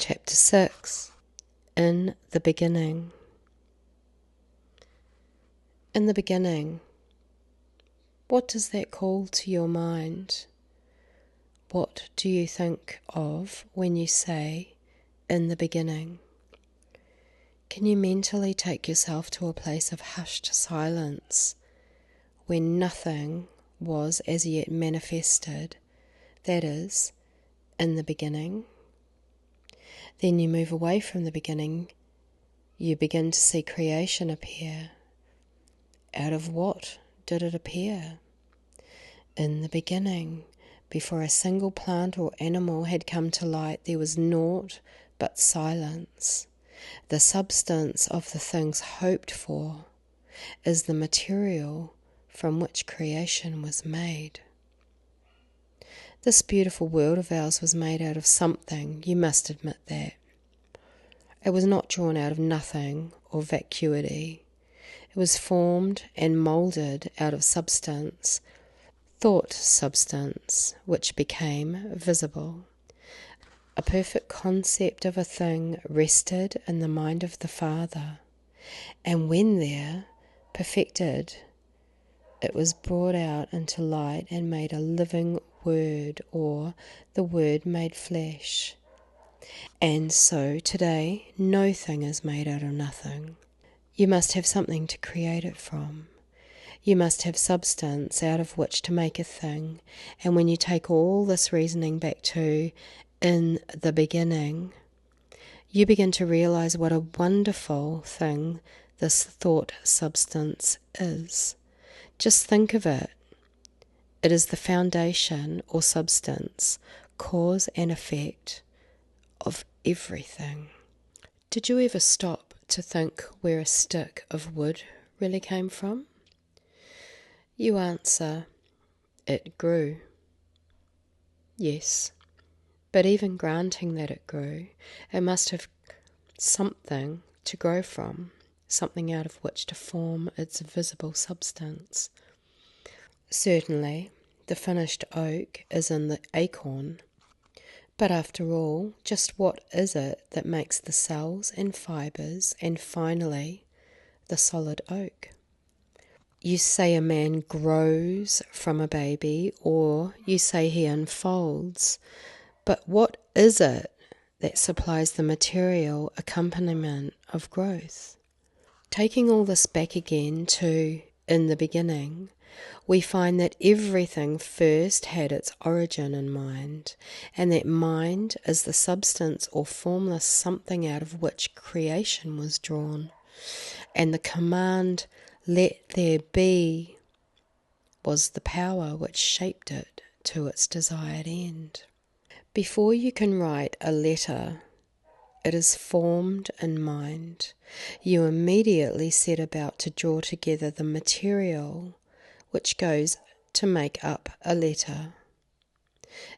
Chapter 6. In the Beginning. In the beginning. What does that call to your mind? What do you think of when you say, in the beginning? Can you mentally take yourself to a place of hushed silence, where nothing was as yet manifested, that is, in the beginning? Then you move away from the beginning. You begin to see creation appear. Out of what did it appear? In the beginning, before a single plant or animal had come to light, there was naught but silence. The substance of the things hoped for is the material from which creation was made. This beautiful world of ours was made out of something, you must admit that. It was not drawn out of nothing or vacuity. It was formed and moulded out of substance, thought substance, which became visible. A perfect concept of a thing rested in the mind of the Father, and when there, perfected, it was brought out into light and made a living word, or the Word made flesh. And so today, no thing is made out of nothing. You must have something to create it from. You must have substance out of which to make a thing. And when you take all this reasoning back to in the beginning, you begin to realize what a wonderful thing this thought substance is. Just think of it. It is the foundation or substance, cause and effect of everything. Did you ever stop to think where a stick of wood really came from? You answer, it grew. Yes, but even granting that it grew, it must have something to grow from, something out of which to form its visible substance. Certainly, the finished oak is in the acorn, but after all, just what is it that makes the cells and fibres and finally the solid oak? You say a man grows from a baby, or you say he unfolds, but what is it that supplies the material accompaniment of growth? Taking all this back again to in the beginning, we find that everything first had its origin in mind, and that mind is the substance or formless something out of which creation was drawn, and the command, let there be, was the power which shaped it to its desired end. Before you can write a letter, it is formed in mind. You immediately set about to draw together the material which goes to make up a letter.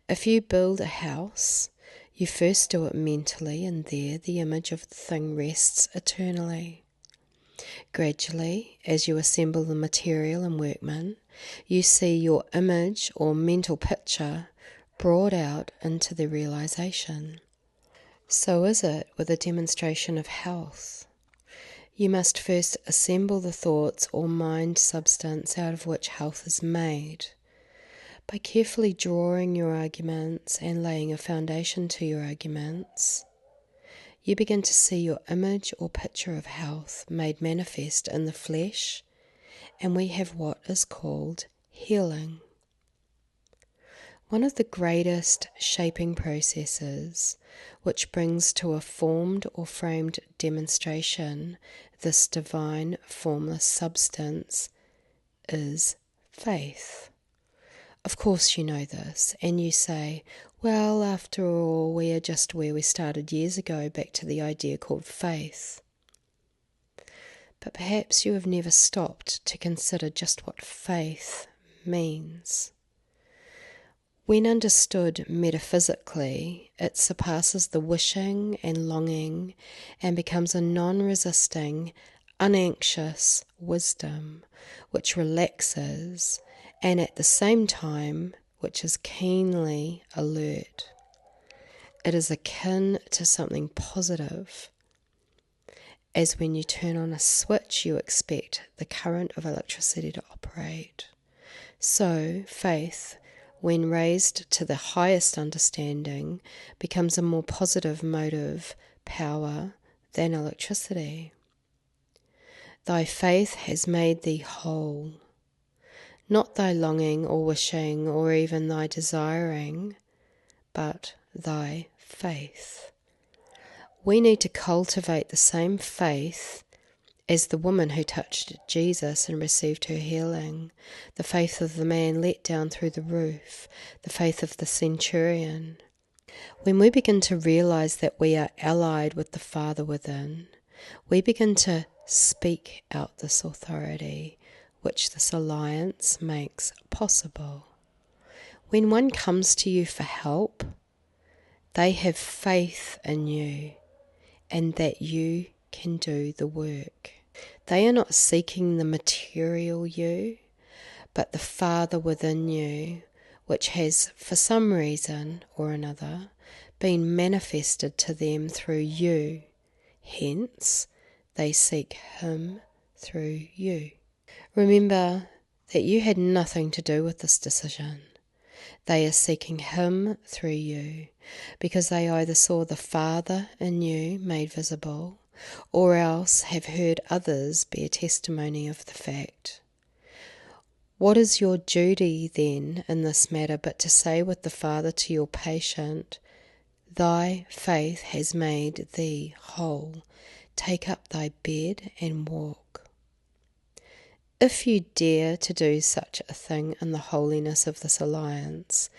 If you build a house, you first do it mentally, and there the image of the thing rests eternally. Gradually, as you assemble the material and workmen, you see your image or mental picture brought out into the realization. So is it with a demonstration of health. You must first assemble the thoughts or mind substance out of which health is made. By carefully drawing your arguments and laying a foundation to your arguments, you begin to see your image or picture of health made manifest in the flesh, and we have what is called healing. One of the greatest shaping processes which brings to a formed or framed demonstration this divine formless substance is faith. Of course you know this, and you say, well, after all, we are just where we started years ago, back to the idea called faith. But perhaps you have never stopped to consider just what faith means. When understood metaphysically, it surpasses the wishing and longing and becomes a non-resisting, unanxious wisdom which relaxes and at the same time which is keenly alert. It is akin to something positive, as when you turn on a switch, you expect the current of electricity to operate. So, faith, when raised to the highest understanding, becomes a more positive motive power than electricity. Thy faith has made thee whole, not thy longing or wishing or even thy desiring, but thy faith. We need to cultivate the same faith as the woman who touched Jesus and received her healing, the faith of the man let down through the roof, the faith of the centurion. When we begin to realize that we are allied with the Father within, we begin to speak out this authority, which this alliance makes possible. When one comes to you for help, they have faith in you and that you can do the work. They are not seeking the material you, but the Father within you, which has, for some reason or another, been manifested to them through you. Hence, they seek Him through you. Remember that you had nothing to do with this decision. They are seeking Him through you, because they either saw the Father in you made visible, or else have heard others bear testimony of the fact. What is your duty then in this matter but to say with the Father to your patient, thy faith has made thee whole. Take up thy bed and walk. If you dare to do such a thing in the holiness of this alliance,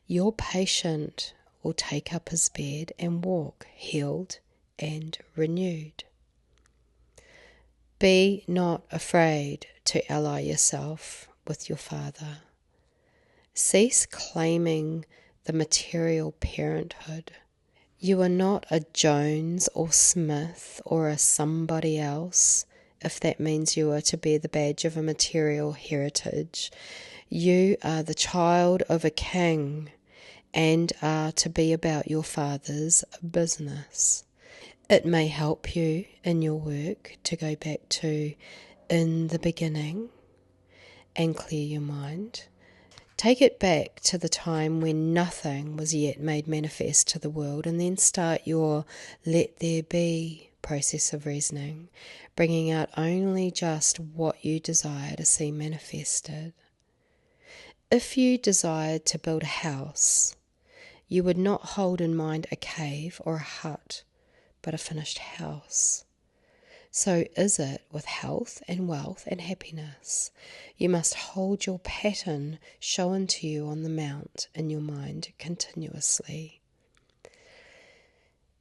your patient will take up his bed and walk, healed and renewed. Be not afraid to ally yourself with your Father. Cease claiming the material parenthood. You are not a Jones or Smith or a somebody else, if that means you are to bear the badge of a material heritage. You are the child of a king and are to be about your Father's business. It may help you in your work to go back to in the beginning and clear your mind. Take it back to the time when nothing was yet made manifest to the world, and then start your let there be process of reasoning, bringing out only just what you desire to see manifested. If you desired to build a house, you would not hold in mind a cave or a hut, but a finished house. So is it with health and wealth and happiness. You must hold your pattern shown to you on the mount in your mind continuously.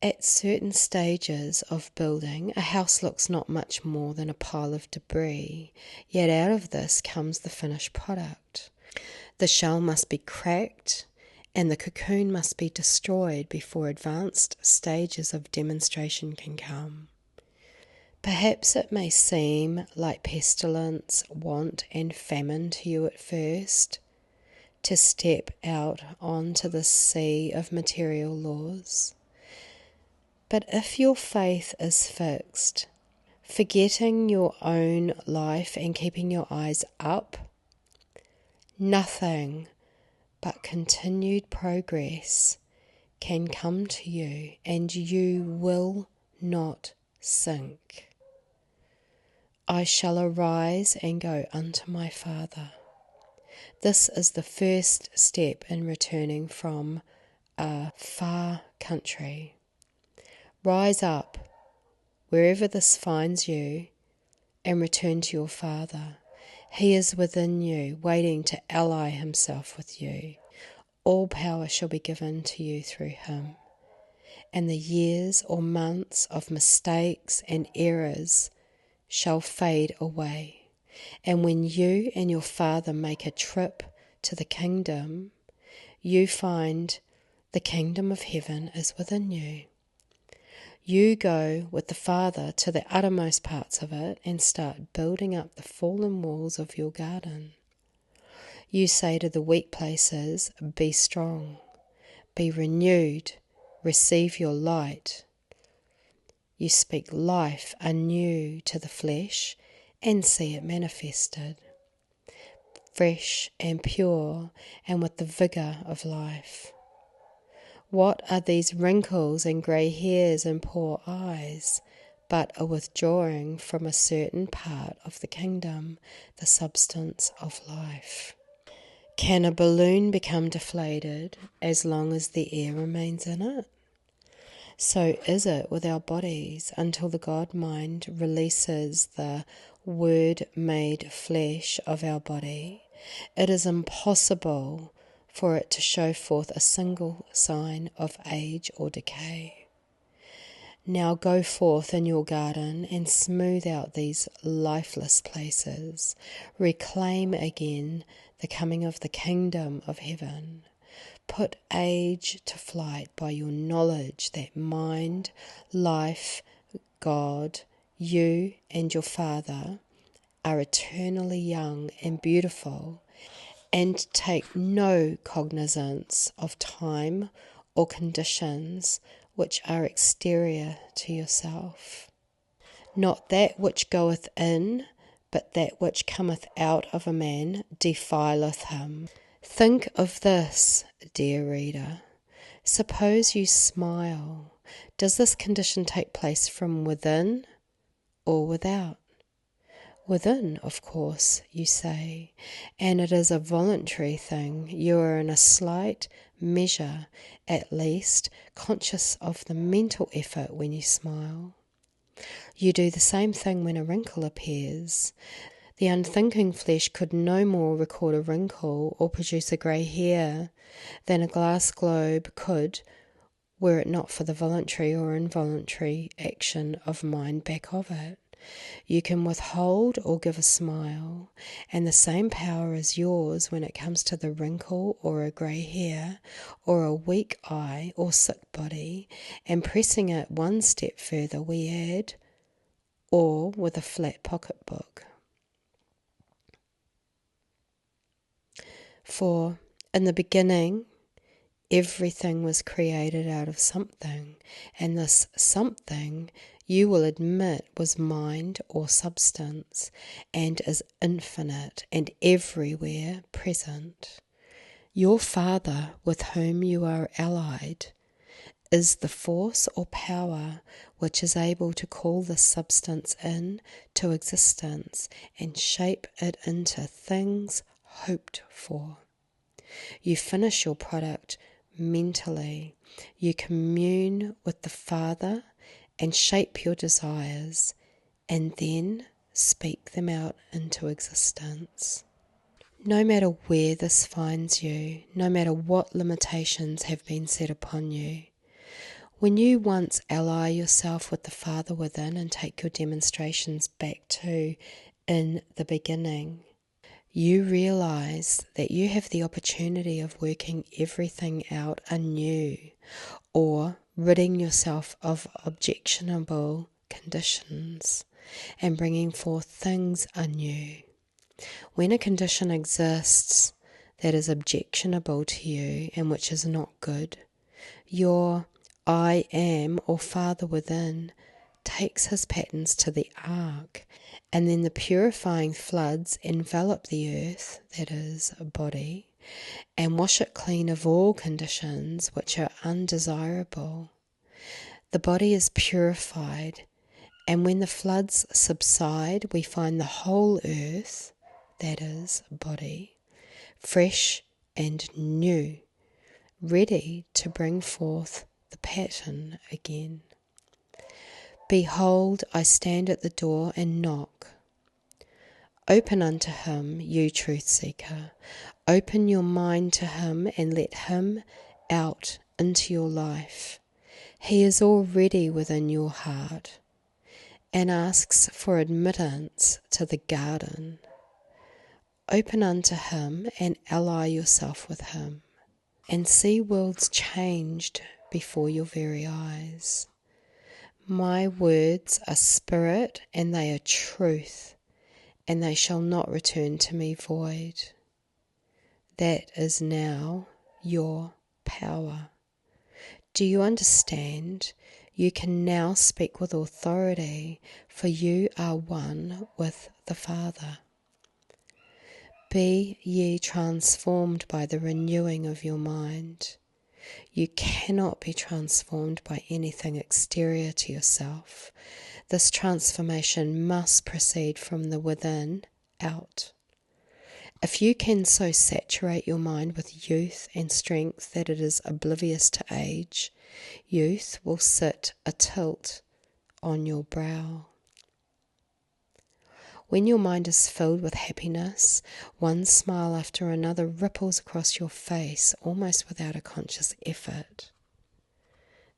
At certain stages of building, a house looks not much more than a pile of debris, yet out of this comes the finished product. The shell must be cracked, and the cocoon must be destroyed before advanced stages of demonstration can come. Perhaps it may seem like pestilence, want, and famine to you at first, to step out onto the sea of material laws. But if your faith is fixed, forgetting your own life and keeping your eyes up, nothing but continued progress can come to you, and you will not sink. I shall arise and go unto my Father. This is the first step in returning from a far country. Rise up, wherever this finds you, and return to your Father. He is within you, waiting to ally himself with you. All power shall be given to you through him. And the years or months of mistakes and errors shall fade away. And when you and your Father make a trip to the kingdom, you find the kingdom of heaven is within you. You go with the Father to the uttermost parts of it and start building up the fallen walls of your garden. You say to the weak places, be strong, be renewed, receive your light. You speak life anew to the flesh and see it manifested, fresh and pure and with the vigour of life. What are these wrinkles and grey hairs and poor eyes but a withdrawing from a certain part of the kingdom, the substance of life? Can a balloon become deflated as long as the air remains in it? So is it with our bodies until the God mind releases the word made flesh of our body. It is impossible for it to show forth a single sign of age or decay. Now go forth in your garden and smooth out these lifeless places. Reclaim again the coming of the kingdom of heaven. Put age to flight by your knowledge that mind, life, God, you and your Father are eternally young and beautiful, and take no cognizance of time or conditions which are exterior to yourself. Not that which goeth in, but that which cometh out of a man defileth him. Think of this, dear reader. Suppose you smile. Does this condition take place from within or without? Within, of course, you say, and it is a voluntary thing. You are in a slight measure, at least, conscious of the mental effort when you smile. You do the same thing when a wrinkle appears. The unthinking flesh could no more record a wrinkle or produce a grey hair than a glass globe could, were it not for the voluntary or involuntary action of mind back of it. You can withhold or give a smile, and the same power is yours when it comes to the wrinkle or a grey hair or a weak eye or sick body, and pressing it one step further we add, or with a flat pocketbook. For in the beginning, everything was created out of something, and this something, you will admit, was mind or substance, and is infinite and everywhere present. Your Father, with whom you are allied, is the force or power which is able to call this substance into existence and shape it into things hoped for. You finish your product mentally. You commune with the Father and shape your desires, and then speak them out into existence. No matter where this finds you, no matter what limitations have been set upon you, when you once ally yourself with the Father within and take your demonstrations back to in the beginning, you realize that you have the opportunity of working everything out anew, or ridding yourself of objectionable conditions and bringing forth things anew. When a condition exists that is objectionable to you and which is not good, your I am, or Father within, takes his patterns to the ark, and then the purifying floods envelop the earth, that is, a body, and wash it clean of all conditions which are undesirable. The body is purified, and when the floods subside, we find the whole earth, that is, body, fresh and new, ready to bring forth the pattern again. Behold, I stand at the door and knock. Open unto him, you truth seeker. Open your mind to him and let him out into your life. He is already within your heart and asks for admittance to the garden. Open unto him and ally yourself with him, and see worlds changed before your very eyes. My words are spirit and they are truth, and they shall not return to me void. That is now your power. Do you understand? You can now speak with authority, for you are one with the Father. Be ye transformed by the renewing of your mind. You cannot be transformed by anything exterior to yourself. This transformation must proceed from the within out. If you can so saturate your mind with youth and strength that it is oblivious to age, youth will sit atilt on your brow. When your mind is filled with happiness, one smile after another ripples across your face almost without a conscious effort.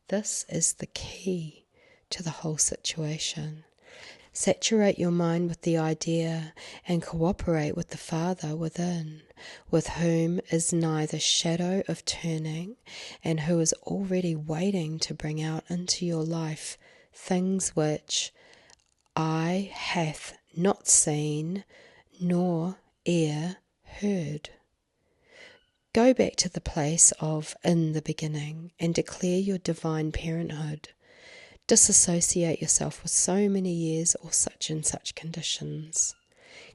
This is the key to the whole situation. Saturate your mind with the idea and cooperate with the Father within, with whom is neither shadow of turning, and who is already waiting to bring out into your life things which eye hath not seen, nor ear heard. Go back to the place of in the beginning and declare your divine parenthood. Disassociate yourself with so many years or such and such conditions.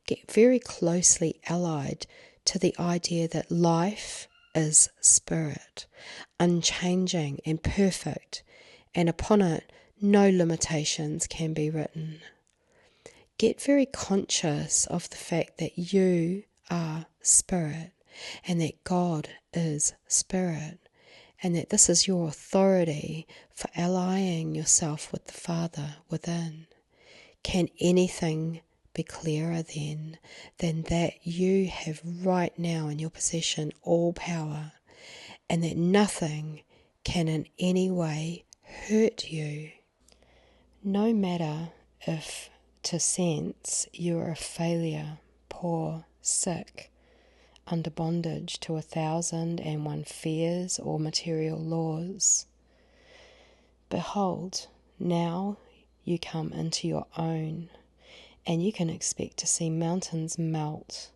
Get very closely allied to the idea that life is spirit, unchanging and perfect, and upon it no limitations can be written. Get very conscious of the fact that you are spirit and that God is spirit, and that this is your authority for allying yourself with the Father within. Can anything be clearer then than that you have right now in your possession all power, and that nothing can in any way hurt you? No matter if to sense you are a failure, poor, sick, under bondage to 1,001 fears or material laws. Behold, now you come into your own, and you can expect to see mountains melt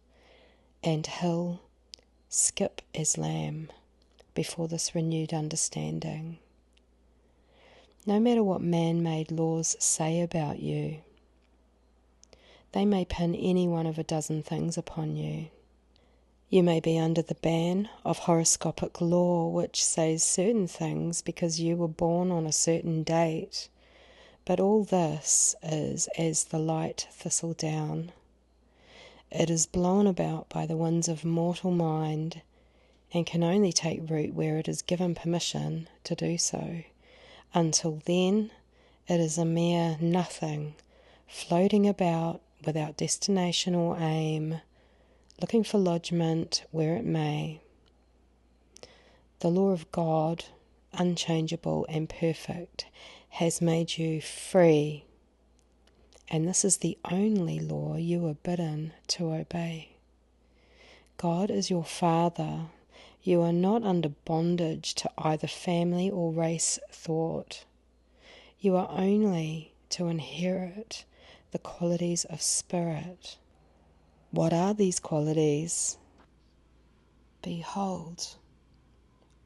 and hill skip as lamb before this renewed understanding. No matter what man-made laws say about you, they may pin any one of a dozen things upon you. You may be under the ban of horoscopic law, which says certain things because you were born on a certain date, but all this is as the light thistledown. It is blown about by the winds of mortal mind, and can only take root where it is given permission to do so. Until then, it is a mere nothing, floating about without destination or aim, looking for lodgment where it may. The law of God, unchangeable and perfect, has made you free, and this is the only law you are bidden to obey. God is your Father. You are not under bondage to either family or race thought. You are only to inherit the qualities of spirit. What are these qualities? Behold,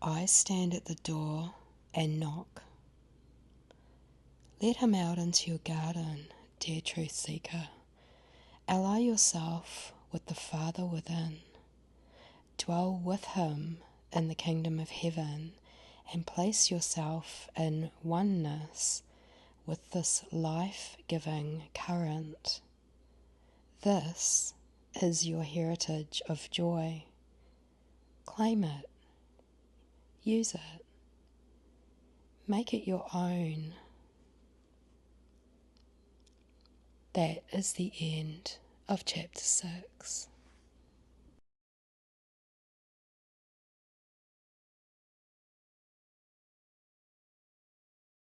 I stand at the door and knock. Let him out into your garden, dear truth seeker. Ally yourself with the Father within. Dwell with him in the kingdom of heaven, and place yourself in oneness with this life-giving current. This is your heritage of joy. Claim it. Use it. Make it your own. That is the end of chapter 6.